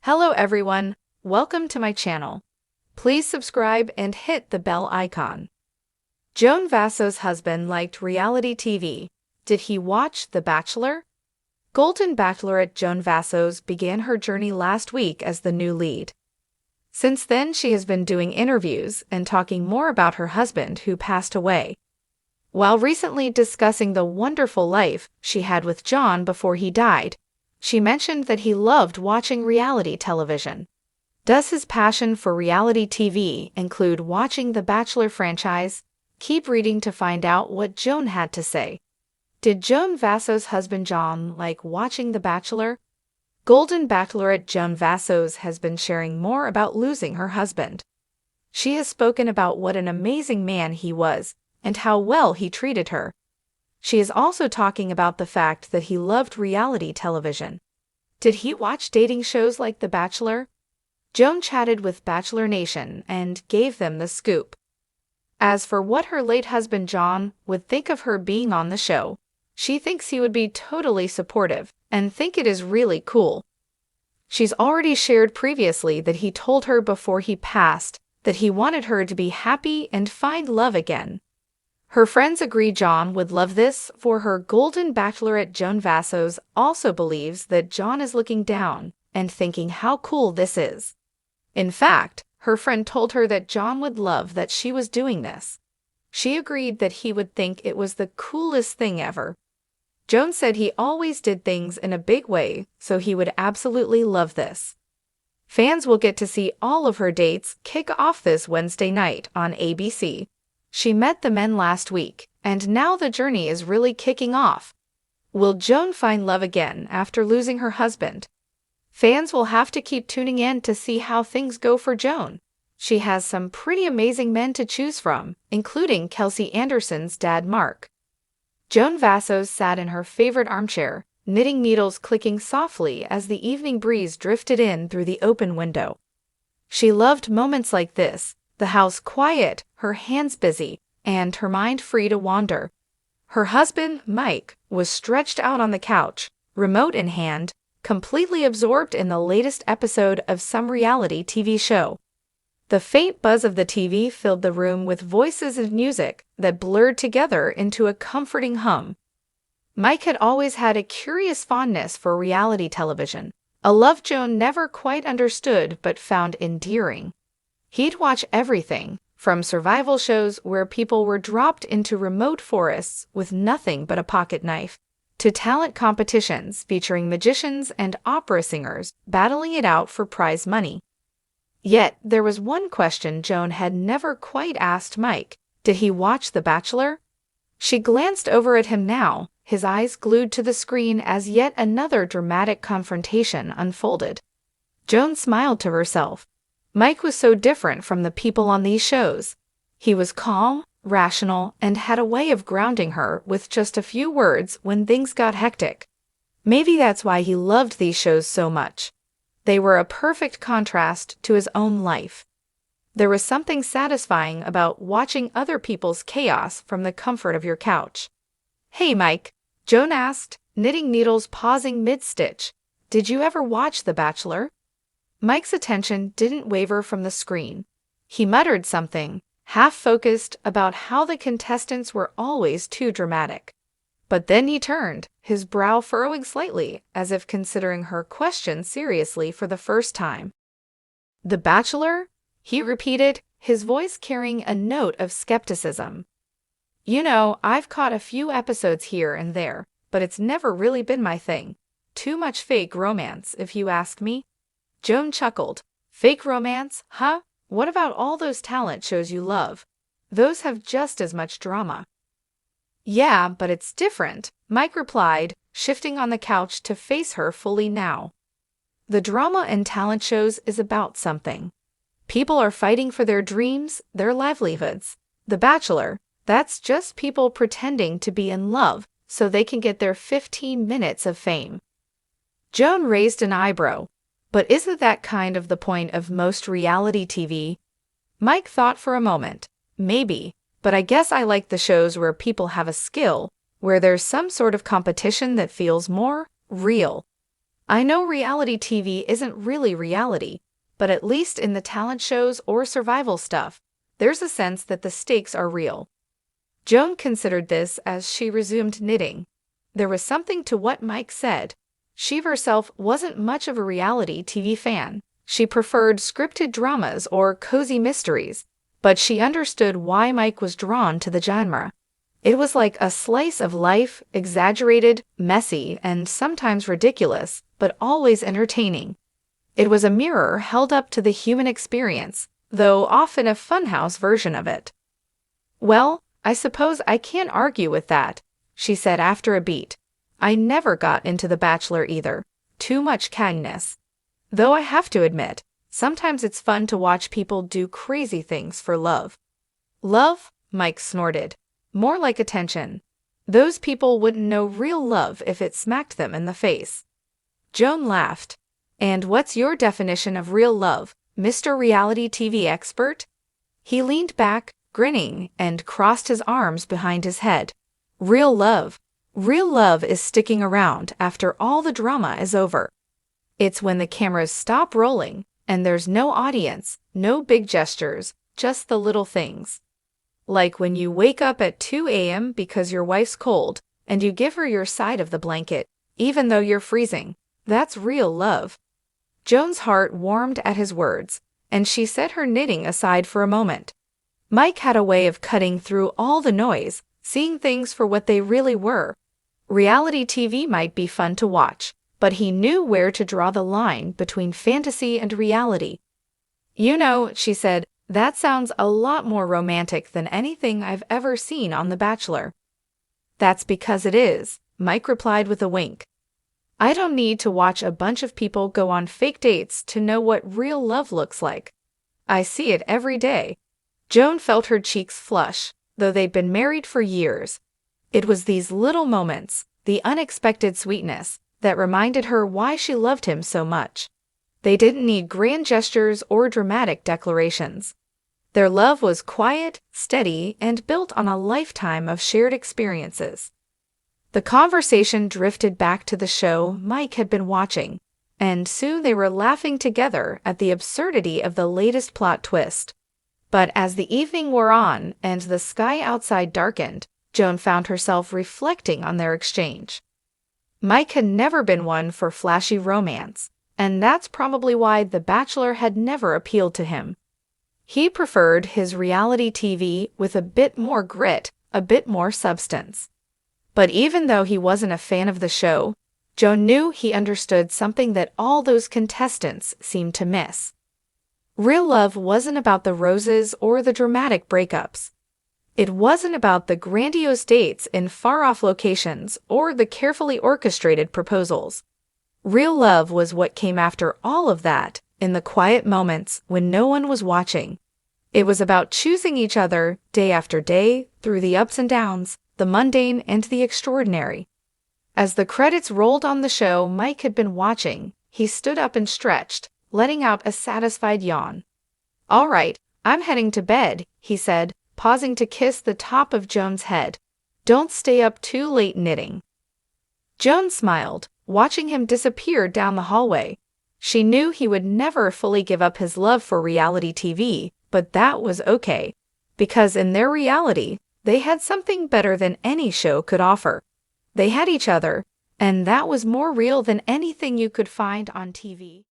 Hello everyone, welcome to my channel. Please subscribe and hit the bell icon. Joan Vassos' husband liked reality TV. Did he watch The Bachelor? Golden Bachelorette Joan Vassos began her journey last week as the new lead. Since then, she has been doing interviews and talking more about her husband who passed away. While recently discussing the wonderful life she had with John before he died, she mentioned that he loved watching reality television. Does his passion for reality TV include watching the Bachelor franchise? Keep reading to find out what Joan had to say. Did Joan Vassos' husband John like watching The Bachelor? Golden Bachelorette Joan Vassos has been sharing more about losing her husband. She has spoken about what an amazing man he was and how well he treated her. She is also talking about the fact that he loved reality television. Did he watch dating shows like The Bachelor? Joan chatted with Bachelor Nation and gave them the scoop. As for what her late husband John would think of her being on the show, she thinks he would be totally supportive and think it is really cool. She's already shared previously that he told her before he passed that he wanted her to be happy and find love again. Her friends agree John would love this for her. Golden Bachelorette Joan Vassos also believes that John is looking down and thinking how cool this is. In fact, her friend told her that John would love that she was doing this. She agreed that he would think it was the coolest thing ever. Joan said he always did things in a big way, so he would absolutely love this. Fans will get to see all of her dates kick off this Wednesday night on ABC. She met the men last week, and now the journey is really kicking off. Will Joan find love again after losing her husband? Fans will have to keep tuning in to see how things go for Joan. She has some pretty amazing men to choose from, including Kelsey Anderson's dad Mark. Joan Vassos sat in her favorite armchair, knitting needles clicking softly as the evening breeze drifted in through the open window. She loved moments like this, the house quiet, her hands busy, and her mind free to wander. Her husband, Mike, was stretched out on the couch, remote in hand, completely absorbed in the latest episode of some reality TV show. The faint buzz of the TV filled the room with voices and music that blurred together into a comforting hum. Mike had always had a curious fondness for reality television, a love Joan never quite understood but found endearing. He'd watch everything, from survival shows where people were dropped into remote forests with nothing but a pocket knife, to talent competitions featuring magicians and opera singers battling it out for prize money. Yet, there was one question Joan had never quite asked Mike. Did he watch The Bachelor? She glanced over at him now, his eyes glued to the screen as yet another dramatic confrontation unfolded. Joan smiled to herself. Mike was so different from the people on these shows. He was calm, rational, and had a way of grounding her with just a few words when things got hectic. Maybe that's why he loved these shows so much. They were a perfect contrast to his own life. There was something satisfying about watching other people's chaos from the comfort of your couch. "Hey, Mike," Joan asked, knitting needles pausing mid-stitch. "Did you ever watch The Bachelor?" Mike's attention didn't waver from the screen. He muttered something, half-focused, about how the contestants were always too dramatic. But then he turned, his brow furrowing slightly, as if considering her question seriously for the first time. "The Bachelor?" he repeated, his voice carrying a note of skepticism. "You know, I've caught a few episodes here and there, but it's never really been my thing. Too much fake romance, if you ask me." Joan chuckled. "Fake romance, huh? What about all those talent shows you love? Those have just as much drama." "Yeah, but it's different," Mike replied, shifting on the couch to face her fully now. "The drama in talent shows is about something. People are fighting for their dreams, their livelihoods. The Bachelor, that's just people pretending to be in love so they can get their 15 minutes of fame." Joan raised an eyebrow. "But isn't that kind of the point of most reality TV?" Mike thought for a moment. "Maybe, but I guess I like the shows where people have a skill, where there's some sort of competition that feels more real." I know reality TV isn't really reality, but at least in the talent shows or survival stuff, there's a sense that the stakes are real. Joan considered this as she resumed knitting. There was something to what Mike said. She herself wasn't much of a reality TV fan. She preferred scripted dramas or cozy mysteries, but she understood why Mike was drawn to the genre. It was like a slice of life, exaggerated, messy, and sometimes ridiculous, but always entertaining. It was a mirror held up to the human experience, though often a funhouse version of it. "Well, I suppose I can't argue with that," she said after a beat. "I never got into The Bachelor either. Too much kindness. Though I have to admit, sometimes it's fun to watch people do crazy things for love." "Love?" Mike snorted. "More like attention. Those people wouldn't know real love if it smacked them in the face." Joan laughed. "And what's your definition of real love, Mr. Reality TV expert?" He leaned back, grinning, and crossed his arms behind his head. "Real love. Real love is sticking around after all the drama is over. It's when the cameras stop rolling and there's no audience, no big gestures, just the little things. Like when you wake up at 2 a.m. because your wife's cold and you give her your side of the blanket, even though you're freezing. That's real love." Joan's heart warmed at his words, and she set her knitting aside for a moment. Mike had a way of cutting through all the noise, seeing things for what they really were. Reality TV might be fun to watch, but he knew where to draw the line between fantasy and reality. "You know," she said, "that sounds a lot more romantic than anything I've ever seen on The Bachelor." "That's because it is," Mike replied with a wink. "I don't need to watch a bunch of people go on fake dates to know what real love looks like. I see it every day." Joan felt her cheeks flush, though they'd been married for years. It was these little moments, the unexpected sweetness, that reminded her why she loved him so much. They didn't need grand gestures or dramatic declarations. Their love was quiet, steady, and built on a lifetime of shared experiences. The conversation drifted back to the show Mike had been watching, and soon they were laughing together at the absurdity of the latest plot twist. But as the evening wore on and the sky outside darkened, Joan found herself reflecting on their exchange. Mike had never been one for flashy romance, and that's probably why The Bachelor had never appealed to him. He preferred his reality TV with a bit more grit, a bit more substance. But even though he wasn't a fan of the show, Joan knew he understood something that all those contestants seemed to miss. Real love wasn't about the roses or the dramatic breakups. It wasn't about the grandiose dates in far-off locations or the carefully orchestrated proposals. Real love was what came after all of that, in the quiet moments when no one was watching. It was about choosing each other day after day through the ups and downs, the mundane and the extraordinary. As the credits rolled on the show Mike had been watching, he stood up and stretched, letting out a satisfied yawn. "All right, I'm heading to bed," he said, pausing to kiss the top of Joan's head. "Don't stay up too late knitting." Joan smiled, watching him disappear down the hallway. She knew he would never fully give up his love for reality TV, but that was okay, because in their reality, they had something better than any show could offer. They had each other, and that was more real than anything you could find on TV.